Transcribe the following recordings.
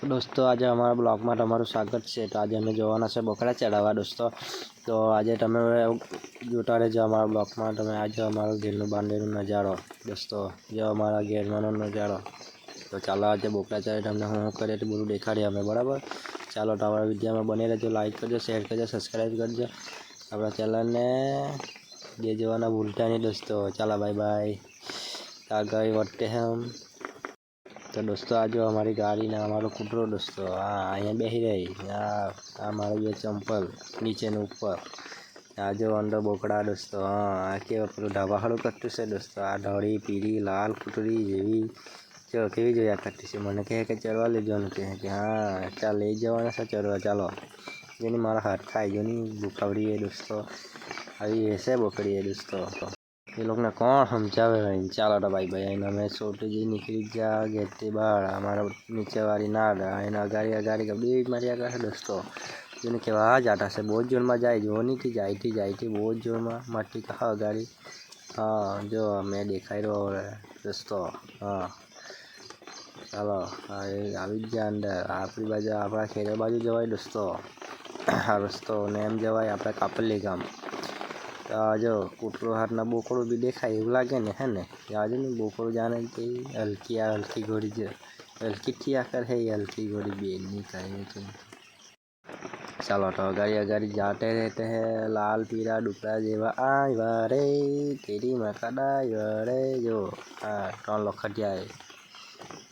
दोस्तों आज अमरा ब्लॉग में तमारुं स्वागत है। तो आज अमे जवाना छे बोकड़ा चढ़ावा दोस्तों। तो आज तमे जोता रहेजो अमरा ब्लॉग में। तमे आज अमरा घेरनुं बांधेलुं नजारो दोस्तों, जो अमरा घेरनो नजारो। तो चालो आज बोकड़ा चढ़े तमने हुं करे तो बधुं देखाड़ीए अमे बराबर। चालो तो अमरा विडियो में बने रहेजो, लाइक करजो, शेर करजो, सब्सक्राइब करजो अपना चैनल ने जे जोवाना भूलता नहीं दोस्तों। चलो बाय बाय, आगे बढ़ते हैं हम। तो दोस्तों आज हमारी गाड़ी ने हमारो कूतरो दोस्तों अँ बेही रही हमारे ये चंपल नीचे ने ऊपर आज अंदर बोकड़ा दोस्तों। हाँ आके पेलुं ढाबा हारू करतुं छे दोस्तों। आ धोળી पीली लाल कूतरी जेवी जो केवी जोया करती छे। मने कहे के चरवा ले जावानुं कहे कि हाँ चाल लई जवाना छे चरवा। चालो जेनी मारा हाथ खाय जोनी बुखावड़ी है दोस्तों। अभी ऐसे बोकड़ी है दोस्तों। ये लोग ने कौन समझावे है। चलो तो भाई भाई हमें छोटी जी निकली गया गेट के बाहर। हमारा नीचे वाली नाद अगाड़ी अगाड़ी कभी मारिया करे दोस्तों। जोने केवा जाता से बहुत जोर में जाए जो नहीं थी बहुत जोर में मट्टी कहा अगाड़ी। हाँ जो मैं दिखाई रहा है दोस्तों। हाँ चलो આવી જ અંદર આપણી બાજુ આપણા ખેતર બાજુ જવાય દોસ્તો। આ રસ્તો ને એમ જવાય આપણે કાપલી ગામ। तो जो कूतरो हाथ ना बोकड़ो भी देखाय એવું લાગે ને है ने। आज नहीं बोकड़ो जाने की हल्की घोड़ी जो हल्की थी आकर है हल्की घोड़ी बेनी कहीं तो। चलो तो अगाड़ी जाते रहते हैं। लाल पीला डुकरा जेवा आया रे तेरी मकादा रे जो हाँ 3 लखटिया है।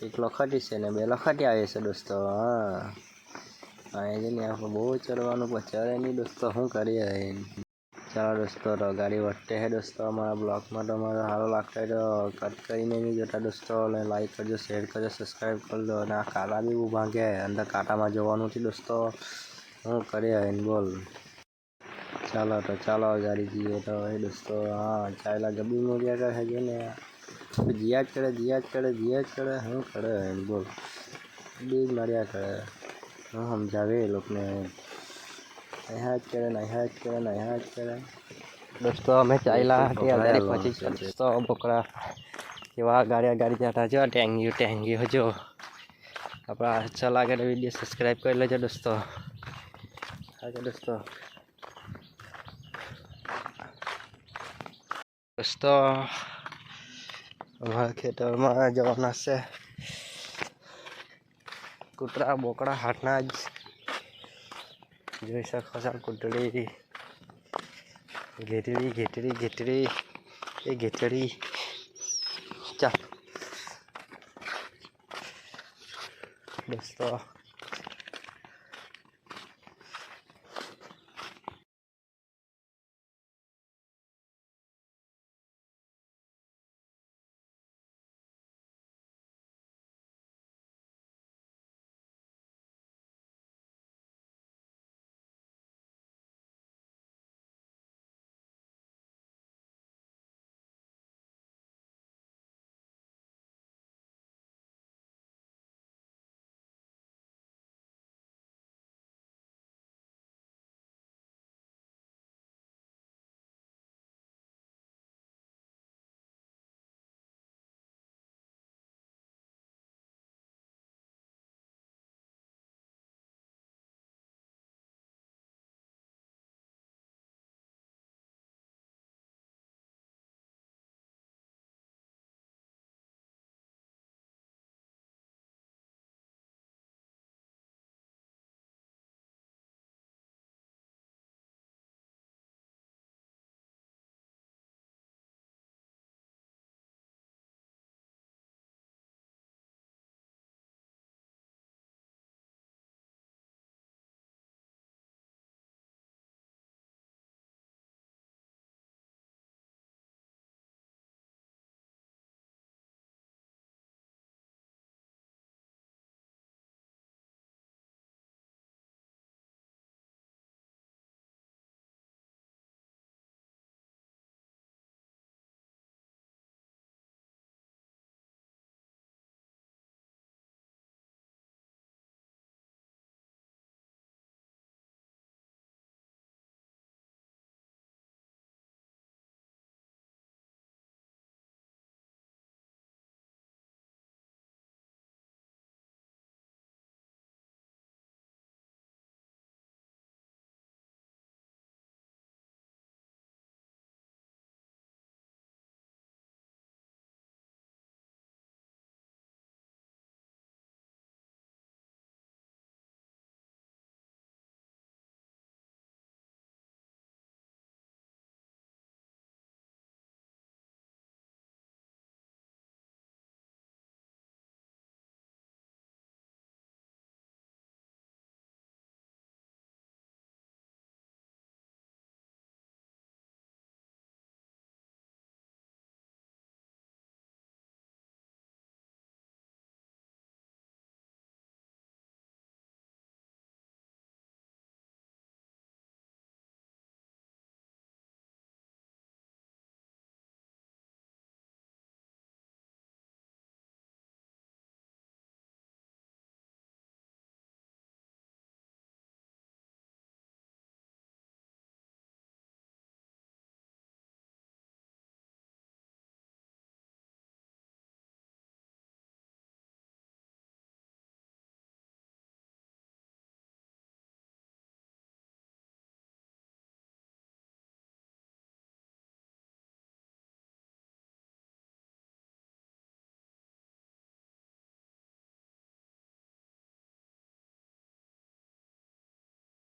एक लखटी से ने 2 लखटिया आवे छे दोस्तों। हाँ हाँ ये नहीं आप बहुत चढ़वानुं पर चढ़े नहीं दोस्तों, શું કરીએ। चलो दोस्तों तो गाड़ी बढ़ते हैं दोस्तों। हमारा ब्लॉग में तो हमारा हारो लगता है तो कट करी नहीं जोता दोस्तों। लाइक करजो, शेर करजो, सब्सक्राइब कर दो। ना काटा भी वो भागे अंदर काटा में जवानुं थी दोस्तों, શું કરીએ बोल। चलो तो चलो गाड़ी जीए तो है दोस्तों। हाँ चाइला गब्बी मोरिया कर है जो ने जिया करे શું करे बोल। बीज मारिया करे હું સમજાવે એ લોકોને। यहाँ करे दोस्तों। हमें चाइला के अगाड़ी पहुंची दोस्तों। बोकड़ा केवा गाड़ी जाता जो टेंगी हो जो अपना अच्छा लगे तो वीडियो सब्सक्राइब कर लेजो दोस्तों। आगे दोस्तों हमारे खेतर में जवाना से कूतरा बोकड़ा हाथना જોઈ શકો છો કૂતરી ઘેટડી એ ઘેટડી ચાલ દોસ્તો।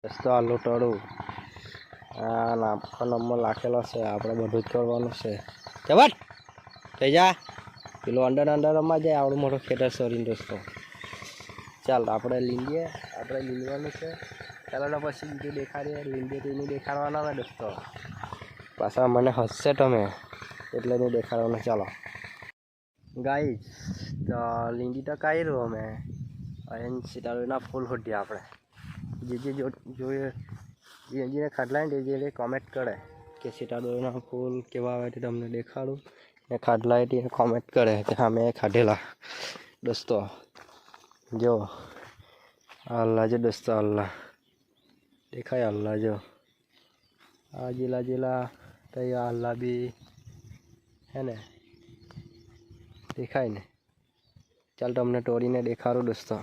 દોસ્તો આલુ ટળું આ નાખો નંબર લાખેલો છે, આપણે બધું જ કરવાનું છે. જબર થઈ જા પેલું અંડર રમવા જાય આવડું મોટું ખેતર સોરીને દોસ્તો. ચાલ આપણે લીંડીએ, આપણે લીંડવાનું છે. ચાલો ને પછી બીજું દેખાડીએ, લીંડીએ તો એની દેખાડવાના ને દોસ્તો. પાછા મને હસશે તમે એટલે નહીં દેખાડવાનું. ચાલો ગાઈસ, તો લીંડી તો કાઢી રહ્યું અમે, અહીં સીતાડુના ફૂલ હોદ્યા આપણે. જે જોઈએ જેને ખાડલા ને જે કોમેન્ટ કરે કે સીતાડોળના ફૂલ કેવા આવે તે તમને દેખાડું ને ખાડલા તે કોમેન્ટ કરે કે હા મેં ખાધેલા. દોસ્તો જો અલ્લા જો દોસ્તો, અલ્લા દેખાય, અલ્લા જો આ જીલા તો અલ્લા બી હે ને દેખાય ને. ચાલ તમને તોડીને દેખાડું દોસ્તો.